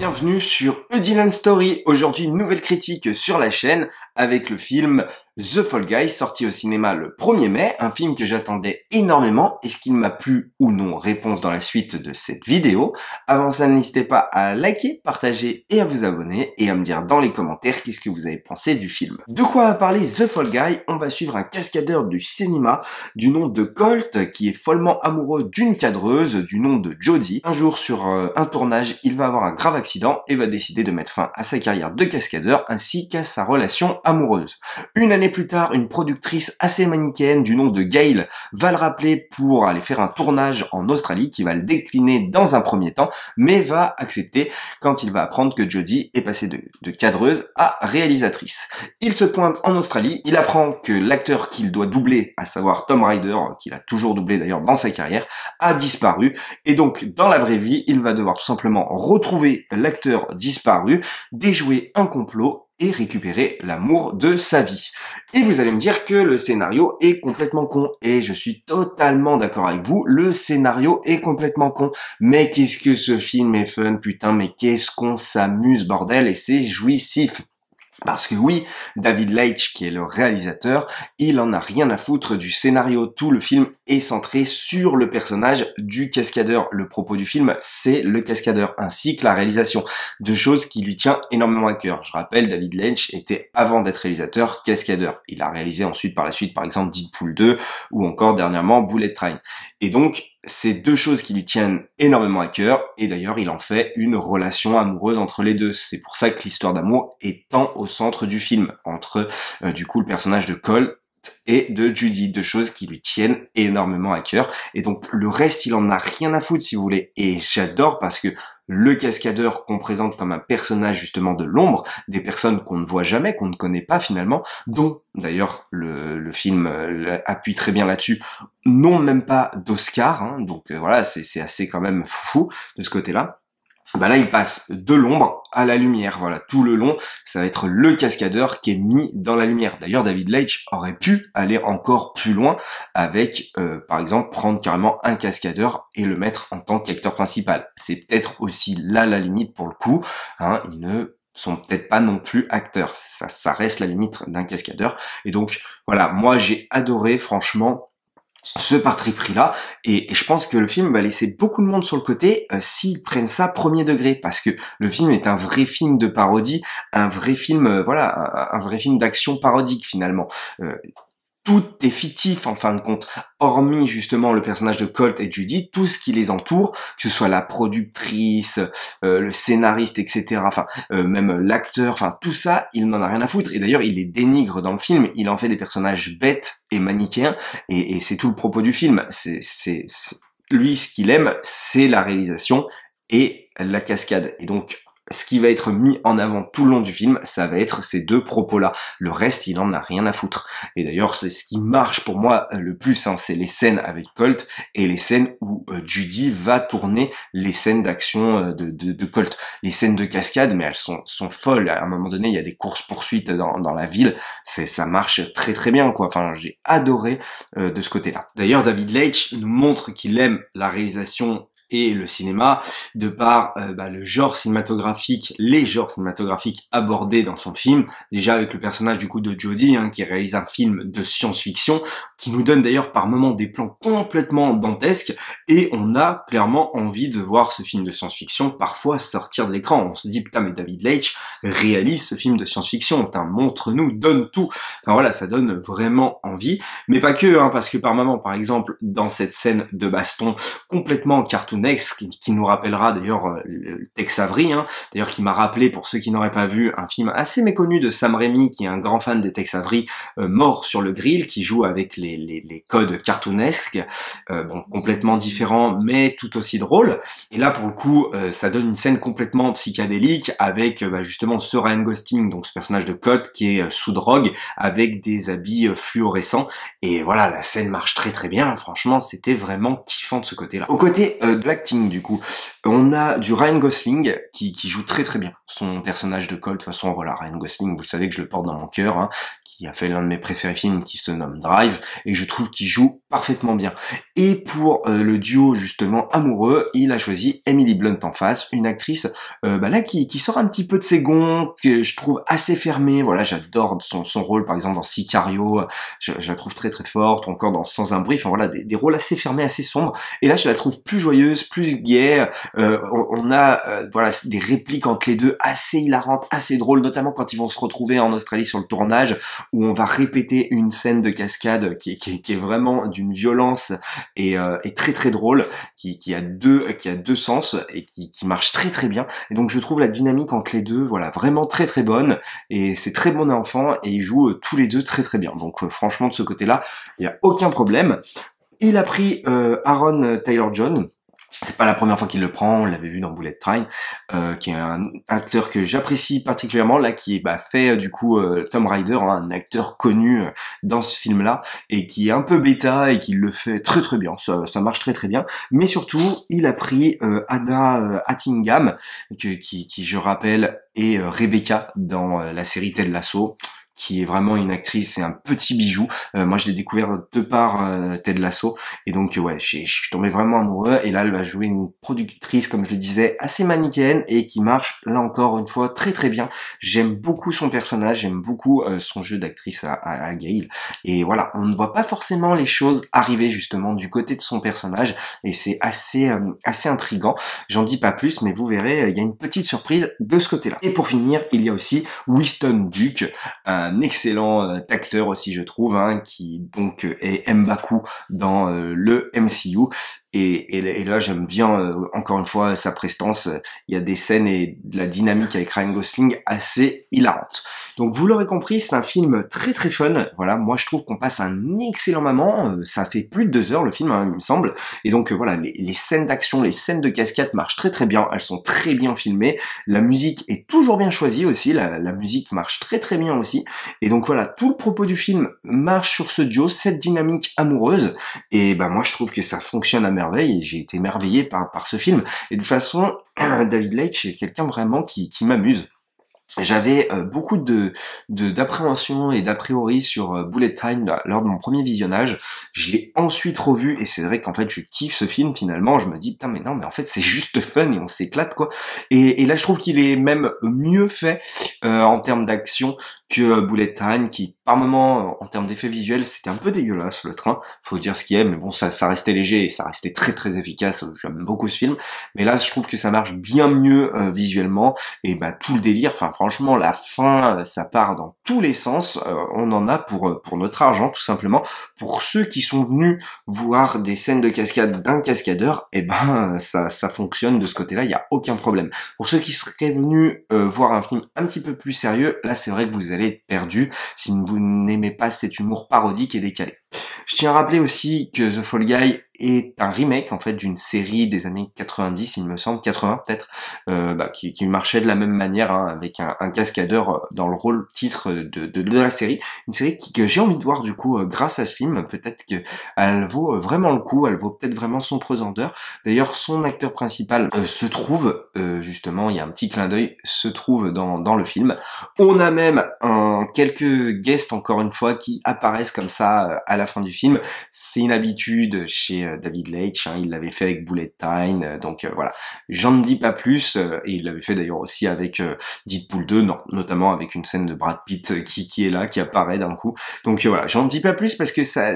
Bienvenue sur A Dylan Story. Aujourd'hui, une nouvelle critique sur la chaîne avec le film The Fall Guy, sorti au cinéma le 1er mai, un film que j'attendais énormément. Est-ce qu'il m'a plu ou non? Réponse dans la suite de cette vidéo. Avant ça, n'hésitez pas à liker, partager et à vous abonner et à me dire dans les commentaires qu'est-ce que vous avez pensé du film. De quoi va parler The Fall Guy? On va suivre un cascadeur du cinéma du nom de Colt qui est follement amoureux d'une cadreuse du nom de Jodie. Un jour sur un tournage, il va avoir un grave accident et va décider de mettre fin à sa carrière de cascadeur ainsi qu'à sa relation amoureuse. Une année plus tard, une productrice assez manichéenne du nom de Gail va le rappeler pour aller faire un tournage en Australie qui va le décliner dans un premier temps, mais va accepter quand il va apprendre que Jodie est passée de cadreuse à réalisatrice. Il se pointe en Australie, il apprend que l'acteur qu'il doit doubler, à savoir Tom Ryder, qu'il a toujours doublé d'ailleurs dans sa carrière, a disparu, et donc dans la vraie vie, il va devoir tout simplement retrouver l'acteur disparu, déjouer un complot et récupérer l'amour de sa vie. Et vous allez me dire que le scénario est complètement con, et je suis totalement d'accord avec vous, le scénario est complètement con. Mais qu'est-ce que ce film est fun, putain, mais qu'est-ce qu'on s'amuse, bordel, et c'est jouissif. Parce que oui, David Leitch, qui est le réalisateur, il en a rien à foutre du scénario. Tout le film est centré sur le personnage du cascadeur. Le propos du film, c'est le cascadeur, ainsi que la réalisation. Deux choses qui lui tient énormément à cœur. Je rappelle, David Leitch était, avant d'être réalisateur, cascadeur. Il a réalisé ensuite, par la suite, par exemple, Deadpool 2, ou encore, dernièrement, Bullet Train. Et donc, c'est deux choses qui lui tiennent énormément à cœur, et d'ailleurs il en fait une relation amoureuse entre les deux. C'est pour ça que l'histoire d'amour est tant au centre du film, entre du coup le personnage de Colt et de Judy, deux choses qui lui tiennent énormément à cœur. Et donc le reste, il en a rien à foutre si vous voulez. Et j'adore parce que le cascadeur qu'on présente comme un personnage justement de l'ombre, des personnes qu'on ne voit jamais, qu'on ne connaît pas finalement, dont d'ailleurs le film appuie très bien là-dessus, n'ont même pas d'Oscar, hein, donc voilà, c'est assez quand même fou de ce côté-là. Bah là, il passe de l'ombre à la lumière, voilà, tout le long, ça va être le cascadeur qui est mis dans la lumière. D'ailleurs, David Leitch aurait pu aller encore plus loin avec, par exemple, prendre carrément un cascadeur et le mettre en tant qu'acteur principal. C'est peut-être aussi là la limite pour le coup, hein, ils ne sont peut-être pas non plus acteurs, ça reste la limite d'un cascadeur. Et donc, voilà, moi j'ai adoré, franchement, ce parti pris là, et je pense que le film va laisser beaucoup de monde sur le côté s'ils prennent ça premier degré, parce que le film est un vrai film de parodie, un vrai film, voilà, un vrai film d'action parodique finalement. Tout est fictif en fin de compte, hormis justement le personnage de Colt et Judy, tout ce qui les entoure, que ce soit la productrice, le scénariste, etc., enfin même l'acteur, enfin tout ça, il n'en a rien à foutre. Et d'ailleurs, il les dénigre dans le film, il en fait des personnages bêtes et manichéens, et c'est tout le propos du film. C'est lui, ce qu'il aime, c'est la réalisation et la cascade. Et donc, ce qui va être mis en avant tout le long du film, ça va être ces deux propos-là. Le reste, il en a rien à foutre. Et d'ailleurs, c'est ce qui marche pour moi le plus, hein, c'est les scènes avec Colt et les scènes où Judy va tourner les scènes d'action de Colt. Les scènes de cascade, mais elles sont folles. À un moment donné, il y a des courses-poursuites dans la ville. Ça marche très très bien, quoi. Enfin, j'ai adoré de ce côté-là. D'ailleurs, David Leitch nous montre qu'il aime la réalisation et le cinéma, de par le genre cinématographique, les genres cinématographiques abordés dans son film, déjà avec le personnage du coup de Jodie, hein, qui réalise un film de science-fiction, qui nous donne d'ailleurs par moments des plans complètement dantesques, et on a clairement envie de voir ce film de science-fiction parfois sortir de l'écran. On se dit, putain, mais David Leitch réalise ce film de science-fiction, putain, montre-nous, donne tout. Enfin voilà, ça donne vraiment envie, mais pas que, hein, parce que par moments, par exemple, dans cette scène de baston complètement cartoonesque, qui nous rappellera d'ailleurs le Tex Avery, hein, d'ailleurs qui m'a rappelé, pour ceux qui n'auraient pas vu, un film assez méconnu de Sam Raimi, qui est un grand fan des Tex Avery, Mort sur le grill, qui joue avec les codes cartoonesques, bon, complètement différents, mais tout aussi drôles. Et là, pour le coup, ça donne une scène complètement psychédélique, avec justement ce Ryan Gosling, donc ce personnage de Colt, qui est sous drogue, avec des habits fluorescents, et voilà, la scène marche très très bien, franchement, c'était vraiment kiffant de ce côté-là. Au côté de l'acting, du coup, on a du Ryan Gosling qui joue très très bien son personnage de Colt. De toute façon, voilà, Ryan Gosling, vous savez que je le porte dans mon cœur, hein, qui a fait l'un de mes préférés films qui se nomme Drive, et je trouve qu'il joue parfaitement bien. Et pour le duo justement amoureux, il a choisi Emily Blunt en face, une actrice là qui sort un petit peu de ses gonds, que je trouve assez fermée. Voilà, j'adore son rôle par exemple dans Sicario, je la trouve très très forte, ou encore dans Sans un bruit. Enfin voilà, des rôles assez fermés, assez sombres. Et là, je la trouve plus joyeuse, plus gaie. On a voilà des répliques entre les deux assez hilarantes, assez drôles, notamment quand ils vont se retrouver en Australie sur le tournage, où on va répéter une scène de cascade qui est vraiment d'une violence et très très drôle, qui a deux sens et qui marche très très bien. Et donc je trouve la dynamique entre les deux, voilà, vraiment très très bonne, et c'est très bon enfant, et ils jouent tous les deux très très bien. Donc franchement de ce côté-là, il y a aucun problème. Il a pris Aaron Taylor-Johnson. C'est pas la première fois qu'il le prend, on l'avait vu dans Bullet Train, qui est un acteur que j'apprécie particulièrement, là, qui fait du coup Tom Rider, hein, un acteur connu dans ce film-là, et qui est un peu bêta, et qui le fait très très bien, ça marche très très bien. Mais surtout, il a pris Ada Attingham, qui je rappelle est Rebecca dans la série Ted Lasso, qui est vraiment une actrice, c'est un petit bijou. Moi, je l'ai découvert de par Ted Lasso, et donc ouais, je suis tombé vraiment amoureux. Et là, elle va jouer une productrice, comme je le disais, assez manichéenne, et qui marche là encore une fois très très bien. J'aime beaucoup son personnage, j'aime beaucoup son jeu d'actrice à Gail. Et voilà, on ne voit pas forcément les choses arriver justement du côté de son personnage, et c'est assez intriguant. J'en dis pas plus, mais vous verrez, il y a une petite surprise de ce côté-là. Et pour finir, il y a aussi Winston Duke, un excellent acteur aussi je trouve, hein, qui donc est M'Baku dans le MCU. Et là j'aime bien encore une fois sa prestance. Il y a des scènes et de la dynamique avec Ryan Gosling assez hilarante. Donc vous l'aurez compris, c'est un film très très fun. Voilà, moi je trouve qu'on passe un excellent moment. Ça fait plus de 2 heures le film, hein, il me semble. Et donc voilà, les scènes d'action, les scènes de cascade marchent très très bien. Elles sont très bien filmées. La musique est toujours bien choisie aussi. La musique marche très très bien aussi. Et donc voilà, tout le propos du film marche sur ce duo, cette dynamique amoureuse. Et ben moi je trouve que ça fonctionne à merveille, et j'ai été émerveillé par ce film. Et de toute façon, David Leitch est quelqu'un vraiment qui m'amuse. J'avais beaucoup d'appréhension et d'a priori sur Bullet Time lors de mon premier visionnage. Je l'ai ensuite revu, et c'est vrai qu'en fait je kiffe ce film finalement. Je me dis putain mais non, mais en fait c'est juste fun et on s'éclate quoi. Et là je trouve qu'il est même mieux fait en termes d'action que Bullet Time, qui par moment en termes d'effets visuels c'était un peu dégueulasse le train, faut dire ce qui est, mais bon ça restait léger et ça restait très très efficace. J'aime beaucoup ce film, mais là je trouve que ça marche bien mieux visuellement. Et bah tout le délire, enfin franchement la fin ça part dans tous les sens, on en a pour notre argent tout simplement. Pour ceux qui sont venus voir des scènes de cascade d'un cascadeur, et ben ça fonctionne de ce côté-là, il y a aucun problème. Pour ceux qui seraient venus voir un film un petit peu plus sérieux, là c'est vrai que vous allez être perdu si vous n'aimez pas cet humour parodique et décalé. Je tiens à rappeler aussi que The Fall Guy est un remake en fait d'une série des années 90, il me semble, 80 peut-être, qui marchait de la même manière, hein, avec un cascadeur dans le rôle titre de la série. Une série que j'ai envie de voir du coup grâce à ce film. Peut-être que elle vaut vraiment le coup, elle vaut peut-être vraiment son pesant d'or. D'ailleurs, son acteur principal se trouve, justement, il y a un petit clin d'œil, se trouve dans le film. On a même quelques guests encore une fois qui apparaissent comme ça à la fin du film. C'est une habitude chez David Leitch, hein, il l'avait fait avec Bullet Time, donc voilà, j'en ne dis pas plus, et il l'avait fait d'ailleurs aussi avec Deadpool 2, notamment avec une scène de Brad Pitt qui est là, qui apparaît d'un coup. Donc voilà, j'en dis pas plus parce que ça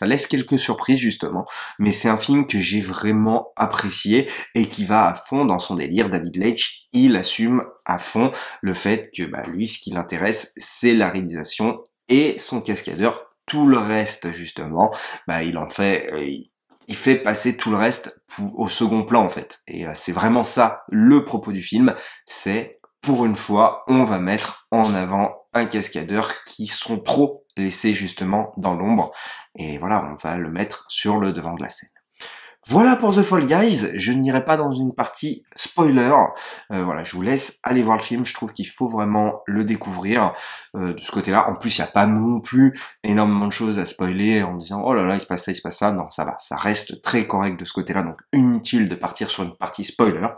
laisse quelques surprises justement, mais c'est un film que j'ai vraiment apprécié et qui va à fond dans son délire. David Leitch, il assume à fond le fait que lui, ce qui l'intéresse, c'est la réalisation et son cascadeur. Tout le reste justement, il fait passer tout le reste au second plan en fait. Et c'est vraiment ça le propos du film, c'est pour une fois on va mettre en avant un cascadeur qui sont trop laissés justement dans l'ombre, et voilà, on va le mettre sur le devant de la scène. Voilà pour The Fall Guys, je n'irai pas dans une partie spoiler, voilà, je vous laisse aller voir le film, je trouve qu'il faut vraiment le découvrir de ce côté-là. En plus, il n'y a pas non plus énormément de choses à spoiler en disant oh là là, il se passe ça, non, ça va, ça reste très correct de ce côté-là, donc inutile de partir sur une partie spoiler.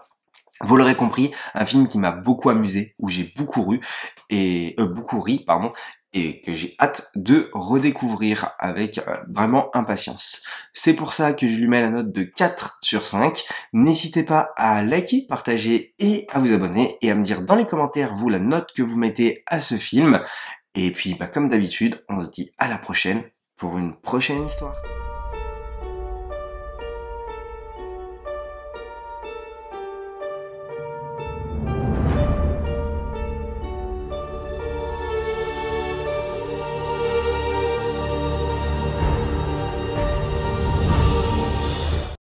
Vous l'aurez compris, un film qui m'a beaucoup amusé, où j'ai beaucoup ri, pardon, et que j'ai hâte de redécouvrir avec vraiment impatience. C'est pour ça que je lui mets la note de 4 sur 5. N'hésitez pas à liker, partager et à vous abonner et à me dire dans les commentaires vous la note que vous mettez à ce film. Et puis comme d'habitude, on se dit à la prochaine pour une prochaine histoire.